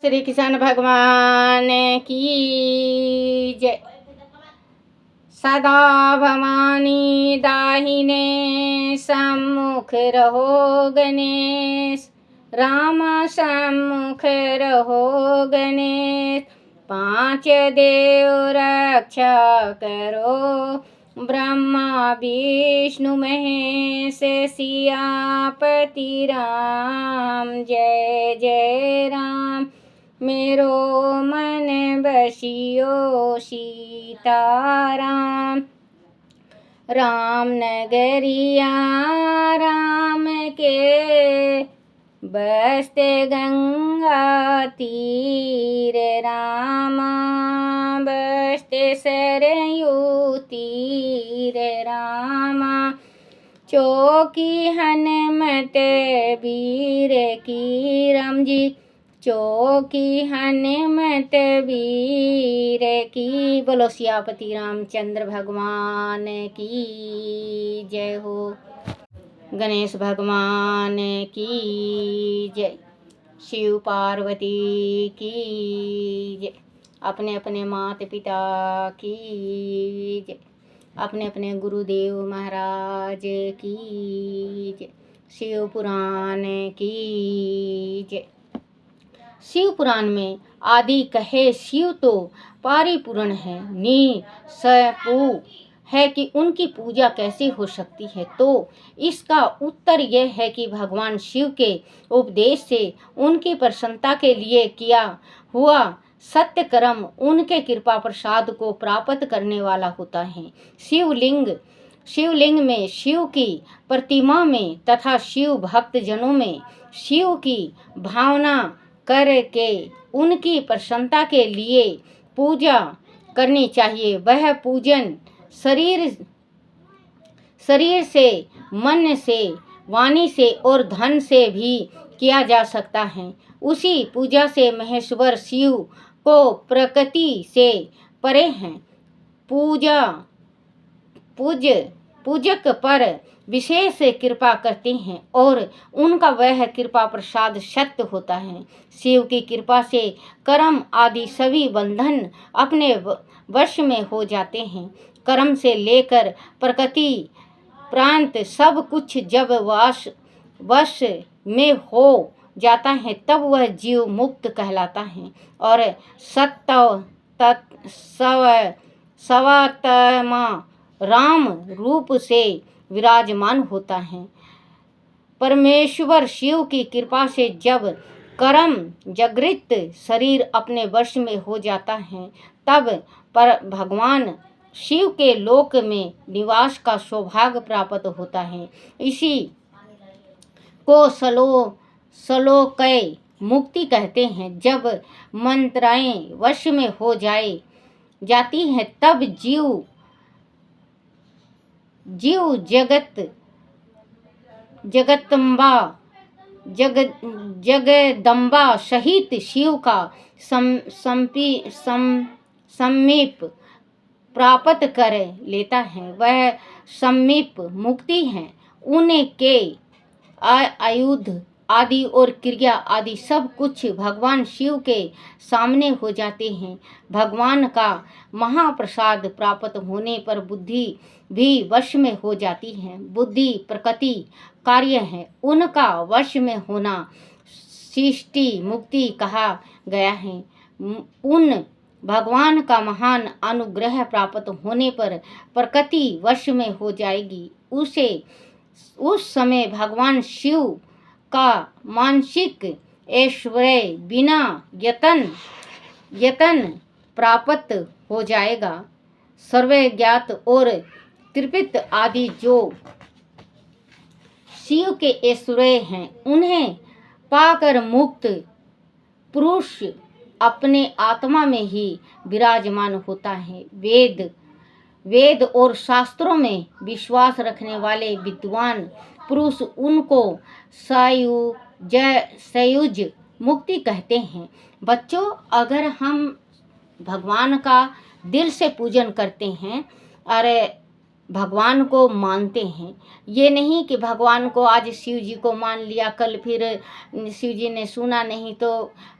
श्री कृष्ण भगवान की जय। सदा भवानी दाहिने सम्मुख रहो गणेश, राम सम्मुख रहो गणेश। पांच देव रक्षा करो, ब्रह्मा विष्णु महेश सियापति राम। जय जय राम, मेरो मन बसियो सीताराम। राम नगरिया राम के, बसते गंगा तीर रामा, बसते सरयू तीर रामा। चौकी हनुमत वीर की राम जी, चौकी हनुमत वीर की। बोलो सियापति रामचंद्र भगवान की जय हो। गणेश भगवान की जय, शिव पार्वती की जय, अपने अपने माता पिता की जय, अपने अपने गुरुदेव महाराज की जय। शिव पुराण की जय। शिव पुराण में आदि कहे शिव तो परिपूर्ण है, नि सपू है कि उनकी पूजा कैसे हो सकती है। तो इसका उत्तर यह है कि भगवान शिव के उपदेश से उनकी प्रसन्नता के लिए किया हुआ सत्य कर्म उनके कृपा प्रसाद को प्राप्त करने वाला होता है। शिवलिंग में, शिव की प्रतिमा में तथा शिव भक्त जनों में शिव की भावना करके उनकी प्रसन्नता के लिए पूजा करनी चाहिए। वह पूजन शरीर से, मन से, वाणी से और धन से भी किया जा सकता है। उसी पूजा से महेश्वर शिव को प्रकृति से परे हैं। पूजक पर विशेष कृपा करते हैं और उनका वह कृपा प्रसाद सत्य होता है। शिव की कृपा से कर्म आदि सभी बंधन अपने वश में हो जाते हैं। कर्म से लेकर प्रकृति प्रांत सब कुछ जब वश में हो जाता है तब वह जीव मुक्त कहलाता है और सवात्मा राम रूप से विराजमान होता है। परमेश्वर शिव की कृपा से जब कर्म जागृत शरीर अपने वश में हो जाता है तब पर भगवान शिव के लोक में निवास का सौभाग्य प्राप्त होता है। इसी को श्लोकय मुक्ति कहते हैं। जब मंत्राएं वश में हो जाती हैं तब जीव जगदम्बा सहित शिव का समीप प्राप्त कर लेता है। वह समीप मुक्ति है। उनके आयुध आदि और क्रिया आदि सब कुछ भगवान शिव के सामने हो जाते हैं। भगवान का महाप्रसाद प्राप्त होने पर बुद्धि भी वश में हो जाती है। बुद्धि प्रकृति कार्य है, उनका वश में होना सृष्टि मुक्ति कहा गया है। उन भगवान का महान अनुग्रह प्राप्त होने पर प्रकृति वश में हो जाएगी। उस समय भगवान शिव का मानसिक ऐश्वर्य बिना यतन प्राप्त हो जाएगा। सर्वज्ञात और त्रिपित आदि जो शिव के ऐश्वर्य हैं उन्हें पाकर मुक्त पुरुष अपने आत्मा में ही विराजमान होता है। वेद और शास्त्रों में विश्वास रखने वाले विद्वान पुरुष उनको सायुज मुक्ति कहते हैं। बच्चों, अगर हम भगवान का दिल से पूजन करते हैं और भगवान को मानते हैं। ये नहीं कि भगवान को आज शिव जी को मान लिया, कल फिर शिव जी ने सुना नहीं तो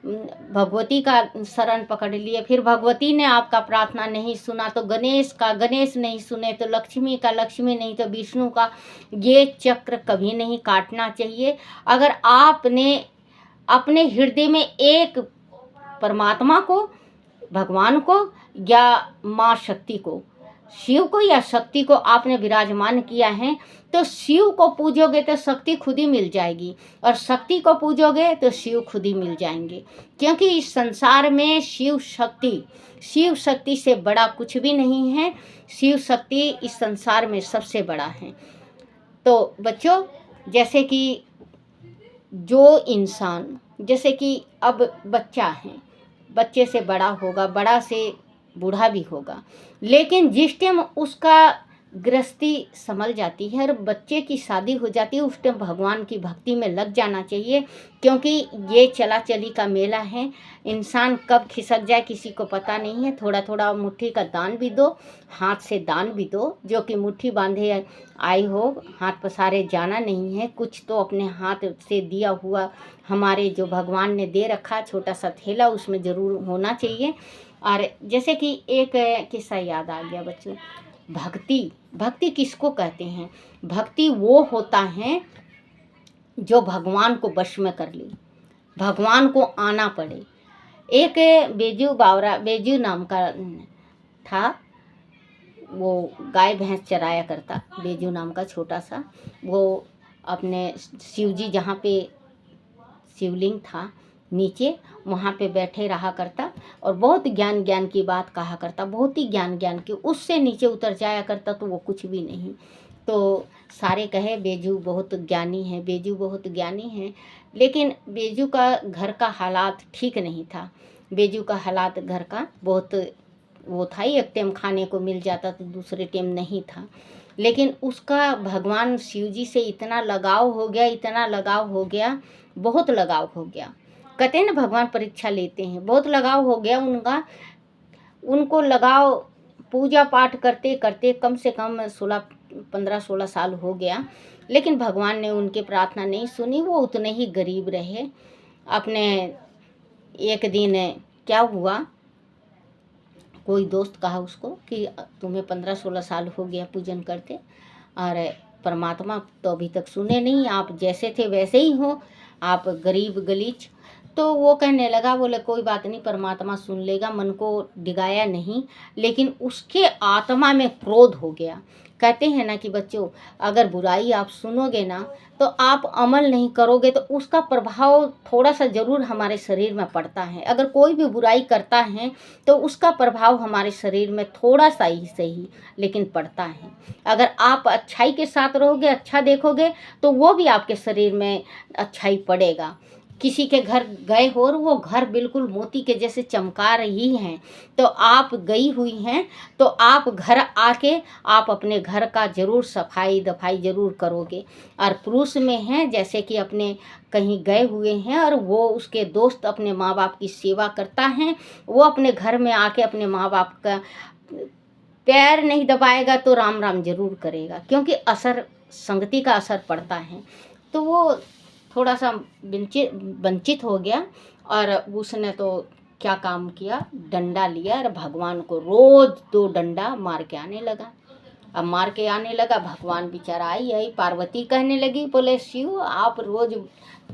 भगवती का शरण पकड़ लिए, फिर भगवती ने आपका प्रार्थना नहीं सुना तो गणेश का गणेश नहीं सुने तो लक्ष्मी का लक्ष्मी नहीं तो विष्णु का। ये चक्र कभी नहीं काटना चाहिए। अगर आपने अपने हृदय में एक परमात्मा को, भगवान को या माँ शक्ति को, शिव को या शक्ति को आपने विराजमान किया है, तो शिव को पूजोगे तो शक्ति खुद ही मिल जाएगी, और शक्ति को पूजोगे तो शिव खुद ही मिल जाएंगे। क्योंकि इस संसार में शिव शक्ति से बड़ा कुछ भी नहीं है। शिव शक्ति इस संसार में सबसे बड़ा है। तो बच्चों, जैसे कि जो इंसान, जैसे कि अब बच्चा है, बच्चे से बड़ा होगा, बड़ा से बूढ़ा भी होगा, लेकिन जिस टाइम उसका गृहस्थी संभल जाती है और बच्चे की शादी हो जाती है, उस टाइम भगवान की भक्ति में लग जाना चाहिए। क्योंकि ये चला चली का मेला है, इंसान कब खिसक जाए किसी को पता नहीं है। थोड़ा थोड़ा मुट्ठी का दान भी दो, हाथ से दान भी दो। जो कि मुट्ठी बांधे आई हो, हाथ पसारे जाना नहीं है। कुछ तो अपने हाथ से दिया हुआ हमारे जो भगवान ने दे रखा छोटा सा थैला, उसमें ज़रूर होना चाहिए। और जैसे कि एक किस्सा याद आ गया बच्चों, भक्ति किसको कहते हैं? भक्ति वो होता है जो भगवान को वश में कर ले, भगवान को आना पड़े। एक बेजू नाम का था, वो गाय भैंस चराया करता, बेजू नाम का छोटा सा। वो अपने शिवजी जहाँ पे शिवलिंग था नीचे, वहाँ पे बैठे रहा करता और बहुत ज्ञान की बात कहा करता, बहुत ही ज्ञान की। उससे नीचे उतर जाया करता तो वो कुछ भी नहीं। तो सारे कहे बेजू बहुत ज्ञानी है, बेजू बहुत ज्ञानी है। लेकिन बेजू का घर का हालात ठीक नहीं था। बेजू का हालात घर का बहुत वो था, एक टाइम खाने को मिल जाता तो दूसरे टाइम नहीं था। लेकिन उसका भगवान शिवजी से इतना लगाव हो गया, इतना लगाव हो गया, बहुत लगाव हो गया। कहते हैं ना भगवान परीक्षा लेते हैं, बहुत लगाव हो गया उनका। उनको लगाव पूजा पाठ करते करते कम से कम 15-16 साल हो गया। लेकिन भगवान ने उनकी प्रार्थना नहीं सुनी, वो उतने ही गरीब रहे। अपने एक दिन क्या हुआ, कोई दोस्त कहा उसको कि तुम्हें 15-16 साल हो गया पूजन करते और परमात्मा तो अभी तक सुने नहीं, आप जैसे थे वैसे ही हो, आप गरीब गलीच। तो वो कहने लगा, बोले कोई बात नहीं, परमात्मा सुन लेगा। मन को डिगाया नहीं, लेकिन उसके आत्मा में क्रोध हो गया। कहते हैं ना कि बच्चों, अगर बुराई आप सुनोगे ना तो आप अमल नहीं करोगे तो उसका प्रभाव थोड़ा सा ज़रूर हमारे शरीर में पड़ता है। अगर कोई भी बुराई करता है तो उसका प्रभाव हमारे शरीर में थोड़ा सा ही सही लेकिन पड़ता है। अगर आप अच्छाई के साथ रहोगे, अच्छा देखोगे, तो वो भी आपके शरीर में अच्छाई पड़ेगा। किसी के घर गए हो और वो घर बिल्कुल मोती के जैसे चमका रही हैं, तो आप गई हुई हैं, तो आप घर आके आप अपने घर का ज़रूर सफाई दफाई ज़रूर करोगे। और पुरुष में हैं जैसे कि अपने कहीं गए हुए हैं और वो उसके दोस्त अपने माँ बाप की सेवा करता है, वो अपने घर में आके अपने माँ बाप का पैर नहीं दबाएगा तो राम राम ज़रूर करेगा, क्योंकि असर संगति का असर पड़ता है। तो वो थोड़ा सा वंचित हो गया और उसने तो क्या काम किया, डंडा लिया और भगवान को रोज़ 2 डंडा मार के आने लगा। अब मार के आने लगा, भगवान बेचारा आई पार्वती कहने लगी, बोले शिव आप रोज़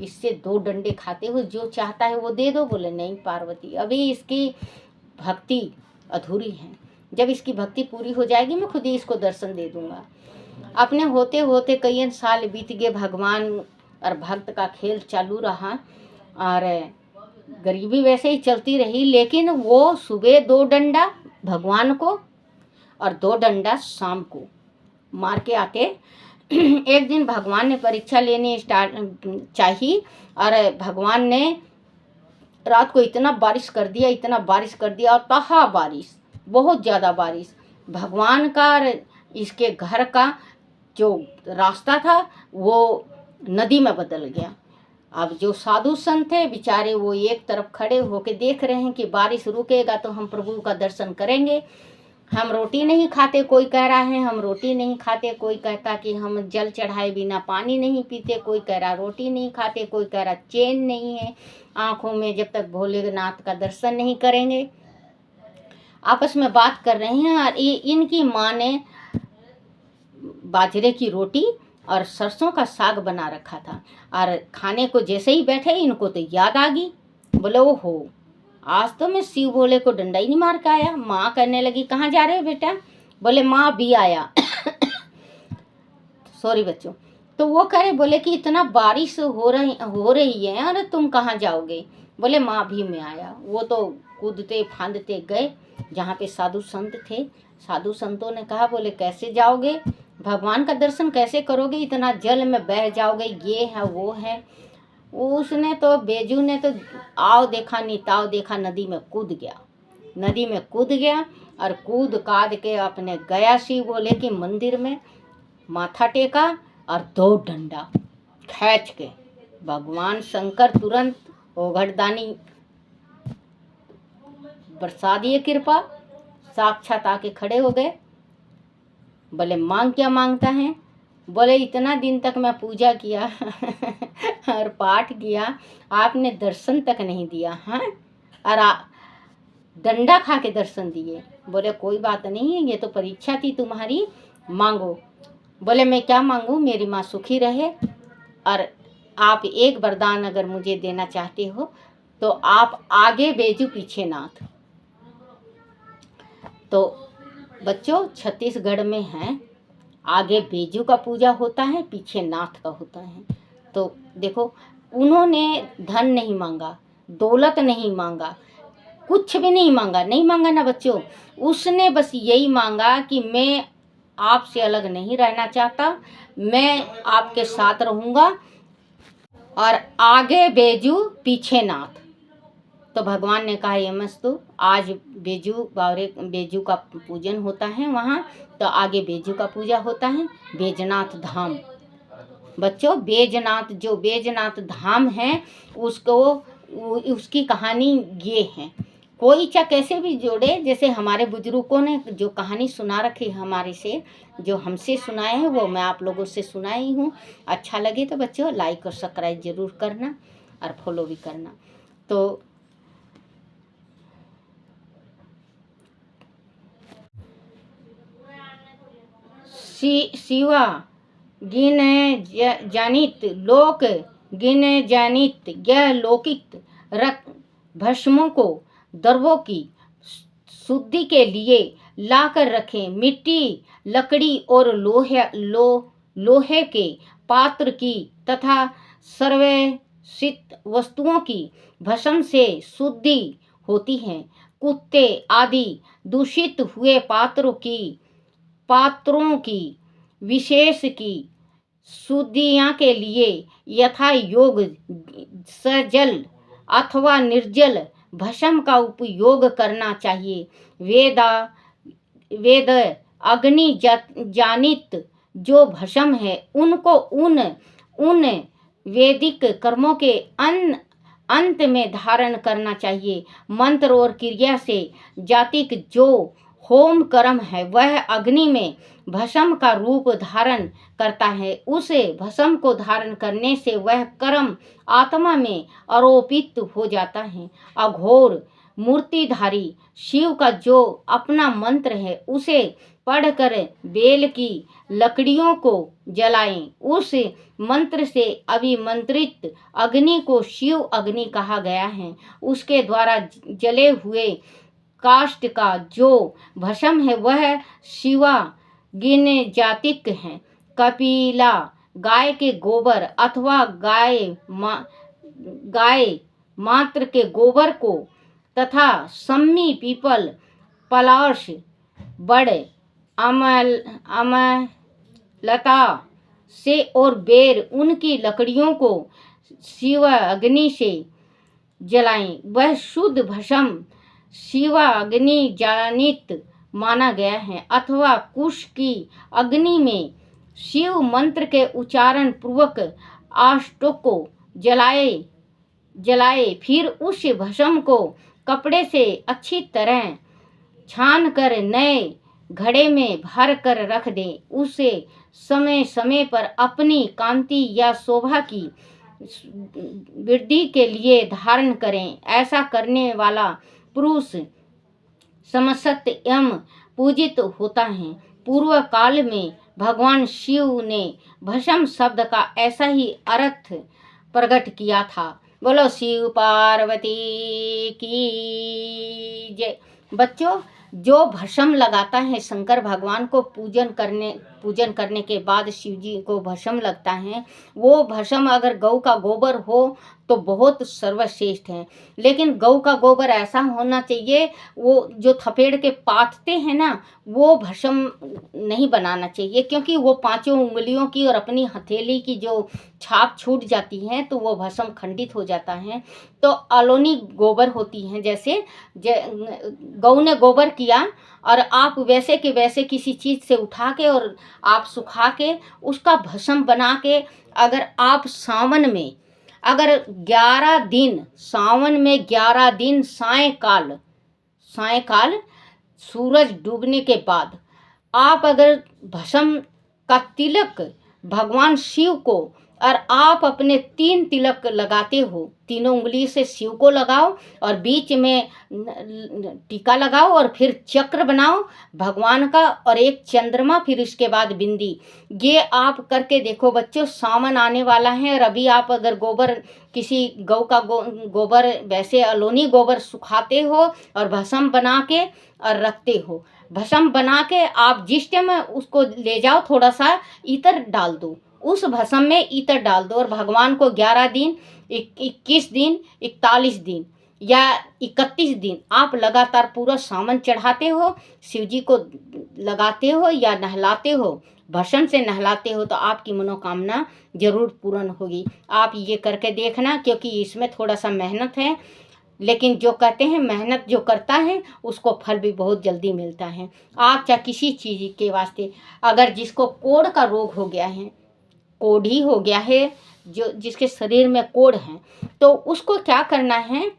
इससे 2 डंडे खाते हो, जो चाहता है वो दे दो। बोले नहीं पार्वती, अभी इसकी भक्ति अधूरी है, जब इसकी भक्ति पूरी हो जाएगी मैं खुद ही इसको दर्शन दे दूँगा। अपने होते होते कई साल बीत गए, भगवान और भक्त का खेल चालू रहा और गरीबी वैसे ही चलती रही। लेकिन वो सुबह 2 डंडा भगवान को और 2 डंडा शाम को मार के आते। एक दिन भगवान ने परीक्षा लेने चाहिए और भगवान ने रात को इतना बारिश कर दिया, इतना बारिश कर दिया, और तहा बारिश, बहुत ज़्यादा बारिश। भगवान का इसके घर का जो रास्ता था वो नदी में बदल गया। अब जो साधु संत थे बेचारे, वो एक तरफ खड़े होके देख रहे हैं कि बारिश रुकेगा तो हम प्रभु का दर्शन करेंगे। हम रोटी नहीं खाते, कोई कह रहा है हम रोटी नहीं खाते, कोई कहता कि हम जल चढ़ाए बिना पानी नहीं पीते, कोई कह रहा रोटी नहीं खाते, कोई कह रहा चैन नहीं है आँखों में जब तक भोलेनाथ का दर्शन नहीं करेंगे। आपस में बात कर रहे हैं। और इनकी माँ ने बाजरे की रोटी और सरसों का साग बना रखा था, और खाने को जैसे ही बैठे इनको तो याद आ गई। बोले ओहो, आज तो मैं शिव भोले को डंडा ही नहीं मार के आया। माँ कहने लगी कहाँ जा रहे हो बेटा? बोले माँ भी आया। सॉरी बच्चों। तो वो कह रहे, बोले कि इतना बारिश हो रही है और तुम कहाँ जाओगे? बोले माँ भी में आया। वो तो कूदते फांदते गए जहाँ पे साधु संत थे। साधु संतों ने कहा, बोले कैसे जाओगे, भगवान का दर्शन कैसे करोगे, इतना जल में बह जाओगे, ये है वो है। उसने तो बेजू ने तो आओ देखा नहीं ताव देखा, नदी में कूद गया। नदी में कूद गया और कूद काद के अपने गया शिव भोले के मंदिर में, माथा टेका और 2 डंडा खींच के भगवान शंकर तुरंत ओघड़दानी बरसा दिए कृपा, साक्षात आके खड़े हो गए। बोले मांग क्या मांगता है? बोले इतना दिन तक मैं पूजा किया और पाठ किया, आपने दर्शन तक नहीं दिया है, और डंडा खा के दर्शन दिए। बोले कोई बात नहीं है, ये तो परीक्षा थी तुम्हारी, मांगो। बोले मैं क्या मांगूं, मेरी माँ सुखी रहे, और आप एक वरदान अगर मुझे देना चाहते हो तो आप आगे बेजू पीछे नाथ। तो बच्चों छत्तीसगढ़ में है, आगे बेजू का पूजा होता है, पीछे नाथ का होता है। तो देखो, उन्होंने धन नहीं मांगा, दौलत नहीं मांगा, कुछ भी नहीं मांगा, नहीं मांगा ना बच्चों। उसने बस यही मांगा कि मैं आपसे अलग नहीं रहना चाहता, मैं आपके साथ रहूँगा, और आगे बेजू पीछे नाथ। तो भगवान ने कहा ये मस्तु, आज बेजू का पूजन होता है वहाँ, तो आगे बेजू का पूजा होता है, बैजनाथ धाम। बच्चों बैजनाथ धाम है, उसकी कहानी ये है। कोई चाहे कैसे भी जोड़े, जैसे हमारे बुजुर्गों ने जो कहानी सुना रखी हमारे से, जो हमसे सुनाए हैं, वो मैं आप लोगों से सुनाई हूँ। अच्छा लगे तो बच्चों लाइक और सब्सक्राइब जरूर करना और फॉलो भी करना। तो शिवा गिन जानित लोक गिन जानित, यह लौकिक रक्त भस्मों को द्रवों की शुद्धि के लिए लाकर रखें। मिट्टी, लकड़ी और लोहे के पात्र की तथा सर्वसित वस्तुओं की भस्म से शुद्धि होती है। कुत्ते आदि दूषित हुए पात्रों की विशेष की शुद्धियाँ के लिए यथा योग सजल अथवा निर्जल भस्म का उपयोग करना चाहिए। वेद अग्नि जानित जो भस्म है उनको उन वैदिक कर्मों के अंत में धारण करना चाहिए। मंत्र और क्रिया से जातिक जो होम कर्म है वह अग्नि में भस्म का रूप धारण करता है। उस भस्म को धारण करने से वह कर्म आत्मा में आरोपित हो जाता है। अघोर मूर्तिधारी शिव का जो अपना मंत्र है उसे पढ़कर बेल की लकड़ियों को जलाएं। उस मंत्र से अभिमंत्रित अग्नि को शिव अग्नि कहा गया है। उसके द्वारा जले हुए काष्ठ का जो भस्म है वह शिवा गिन जातिक है। कपिला गाय के गोबर अथवा गाय मात्र के गोबर को तथा सम्मी पीपल पलाश बड़ अमलता से और बेर उनकी लकड़ियों को शिव अग्नि से जलाएं। वह शुद्ध भस्म शिवा अग्नि जानित माना गया है। अथवा कुश की अग्नि में शिव मंत्र के उच्चारण पूर्वक आष्टों को जलाए फिर उस भस्म को कपड़े से अच्छी तरह छान कर नए घड़े में भर कर रख दें, उसे समय समय पर अपनी कांति या शोभा की वृद्धि के लिए धारण करें। ऐसा करने वाला पुरुष समसत एवं पूजित होता है। पूर्व काल में भगवान शिव ने भस्म शब्द का ऐसा ही अर्थ प्रकट किया था। बोलो शिव पार्वती की जय। बच्चों, जो भस्म लगाता है शंकर भगवान को पूजन करने के बाद शिव जी को भस्म लगता है, वो भस्म अगर गौ का गोबर हो तो बहुत सर्वश्रेष्ठ है। लेकिन गौ का गोबर ऐसा होना चाहिए, वो जो थपेड़ के पाथते हैं ना, वो भस्म नहीं बनाना चाहिए, क्योंकि वो पांचों उंगलियों की और अपनी हथेली की जो छाप छूट जाती है तो वो भस्म खंडित हो जाता है। तो अलोनी गोबर होती हैं, जैसे गौ ने गोबर किया और आप वैसे के वैसे किसी चीज़ से उठा के और आप सुखा के उसका भस्म बना के, अगर आप सावन में अगर 11 दिन, सावन में 11 दिन सायंकाल सूरज डूबने के बाद आप अगर भस्म का तिलक भगवान शिव को, और आप अपने 3 तिलक लगाते हो, तीनों उंगली से शिव को लगाओ और बीच में टीका लगाओ और फिर चक्र बनाओ भगवान का और एक चंद्रमा, फिर इसके बाद बिंदी। ये आप करके देखो बच्चों, सावन आने वाला है और अभी आप अगर गोबर, किसी गौ का गोबर, वैसे अलोनी गोबर सुखाते हो और भस्म बना के और रखते हो, भस्म बना के आप जिस टाइम उसको ले जाओ, थोड़ा सा इत्र डाल दो, उस भस्म में इत्र डाल दो और भगवान को 11 दिन, 21 दिन, 41 दिन या 31 दिन आप लगातार पूरा सावन चढ़ाते हो, शिव जी को लगाते हो या नहलाते हो, भस्म से नहलाते हो, तो आपकी मनोकामना जरूर पूर्ण होगी। आप ये करके देखना, क्योंकि इसमें थोड़ा सा मेहनत है, लेकिन जो कहते हैं मेहनत जो करता है उसको फल भी बहुत जल्दी मिलता है। आप चाहे किसी चीज़ के वास्ते, अगर जिसको कोढ़ का रोग हो गया है, कोढ़ी हो गया है, जो जिसके शरीर में कोढ़ है, तो उसको क्या करना है,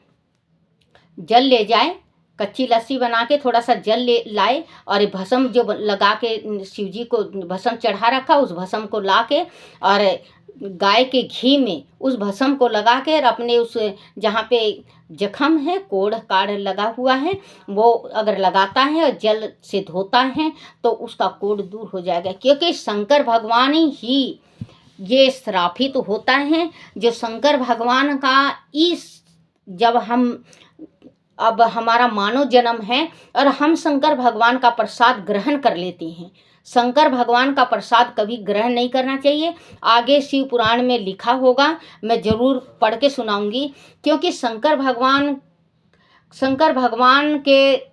जल ले जाए, कच्ची लस्सी बना के थोड़ा सा जल ले लाए और भस्म जो लगा के शिव जी को भस्म चढ़ा रखा, उस भस्म को ला के और गाय के घी में उस भस्म को लगा के और अपने उस जहाँ पे जख्म है, कोढ़ काढ़ लगा हुआ है, वो अगर लगाता है और जल से धोता है तो उसका कोढ़ दूर हो जाएगा। क्योंकि शंकर भगवान ही ये श्रापित होता है, जो शंकर भगवान का जब हम, अब हमारा मानव जन्म है और हम शंकर भगवान का प्रसाद ग्रहण कर लेते हैं। शंकर भगवान का प्रसाद कभी ग्रहण नहीं करना चाहिए। आगे शिव पुराण में लिखा होगा, मैं जरूर पढ़ के सुनाऊंगी, क्योंकि शंकर भगवान के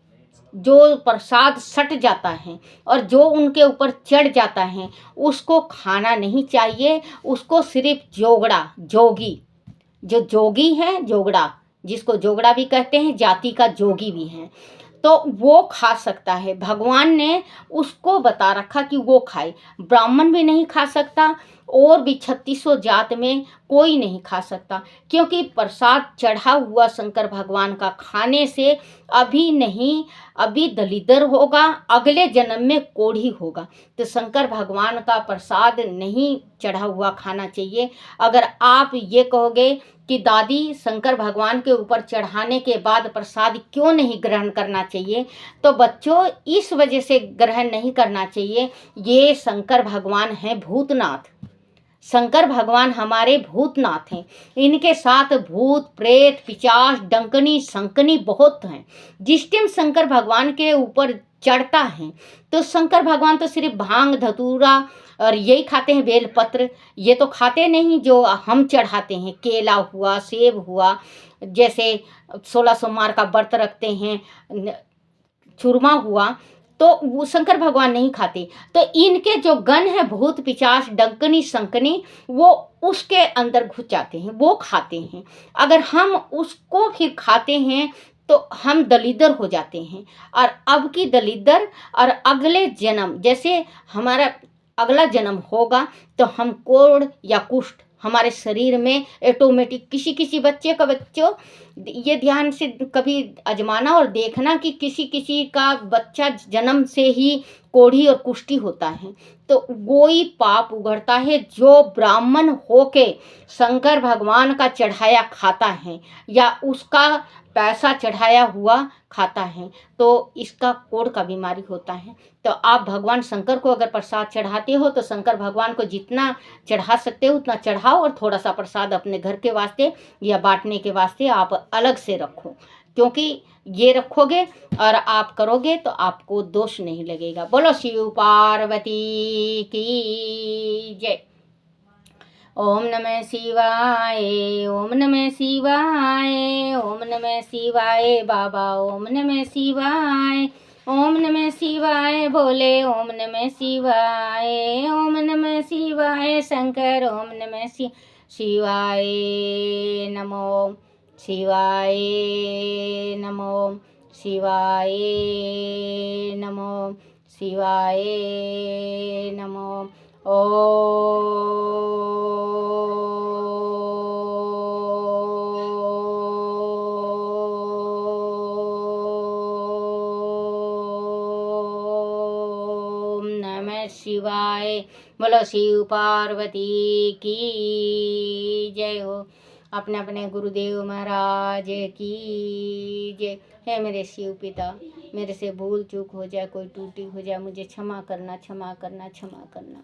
जो प्रसाद सट जाता है और जो उनके ऊपर चढ़ जाता है उसको खाना नहीं चाहिए। उसको सिर्फ जोगी, जो जोगी है, जोगड़ा, जिसको जोगड़ा भी कहते हैं, जाति का जोगी भी है, तो वो खा सकता है। भगवान ने उसको बता रखा कि वो खाए, ब्राह्मण भी नहीं खा सकता और भी 3600 जात में कोई नहीं खा सकता, क्योंकि प्रसाद चढ़ा हुआ शंकर भगवान का खाने से अभी नहीं, अभी दलिदर होगा, अगले जन्म में कोढ़ी होगा। तो शंकर भगवान का प्रसाद नहीं चढ़ा हुआ खाना चाहिए। अगर आप ये कहोगे कि दादी शंकर भगवान के ऊपर चढ़ाने के बाद प्रसाद क्यों नहीं ग्रहण करना चाहिए, तो बच्चों इस वजह से ग्रहण नहीं करना चाहिए, ये शंकर भगवान हैं भूतनाथ। शंकर भगवान हमारे भूतनाथ हैं। इनके साथ भूत, प्रेत, पिशाच, डंकनी, शंकनी बहुत हैं। जिस टाइम शंकर भगवान के ऊपर चढ़ता है तो शंकर भगवान तो सिर्फ भांग, धतूरा और यही खाते हैं, बेलपत्र, ये तो खाते नहीं जो हम चढ़ाते हैं। केला हुआ, सेब हुआ, जैसे 16 सोमवार का व्रत रखते हैं, चूरमा हुआ, तो वो शंकर भगवान नहीं खाते। तो इनके जो गण है भूत, पिशाच, डंकनी, शंकनी, वो उसके अंदर घुस जाते हैं, वो खाते हैं। अगर हम उसको फिर खाते हैं तो हम दलिदर हो जाते हैं, और अब की दलिदर, और अगले जन्म जैसे हमारा अगला जन्म होगा तो हम कोढ़ या कुष्ठ हमारे शरीर में ऑटोमेटिक किसी किसी बच्चों ये ध्यान से कभी आजमाना और देखना कि किसी किसी का बच्चा जन्म से ही कोढ़ी और कुष्ठी होता है। तो वही पाप उगड़ता है जो ब्राह्मण होके शंकर भगवान का चढ़ाया खाता है या उसका पैसा चढ़ाया हुआ खाता है, तो इसका कोढ़ का बीमारी होता है। तो आप भगवान शंकर को अगर प्रसाद चढ़ाते हो तो शंकर भगवान को जितना चढ़ा सकते हो उतना चढ़ाओ, और थोड़ा सा प्रसाद अपने घर के वास्ते या बांटने के वास्ते आप अलग से रखो, क्योंकि ये रखोगे और आप करोगे तो आपको दोष नहीं लगेगा। बोलो शिव पार्वती की जय। ओम नमः शिवाय, ओम नमः शिवाय, ओम नमः शिवाय बाबा, ओम नमः शिवाय, ओम नमः शिवाय भोले, ओम नमः शिवाय, ओम नमः शिवाय शंकर, ओम नमः शिवाय नमो, शिवाय नमो, शिवाय नमो, शिवाय नमो। ओम नमः शिवाय। बोलो शिव पार्वती की जय हो। अपने अपने गुरुदेव महाराज की जय। है मेरे शिव पिता, मेरे से भूल चूक हो जाए, कोई टूटी हो जाए, मुझे क्षमा करना, क्षमा करना, क्षमा करना।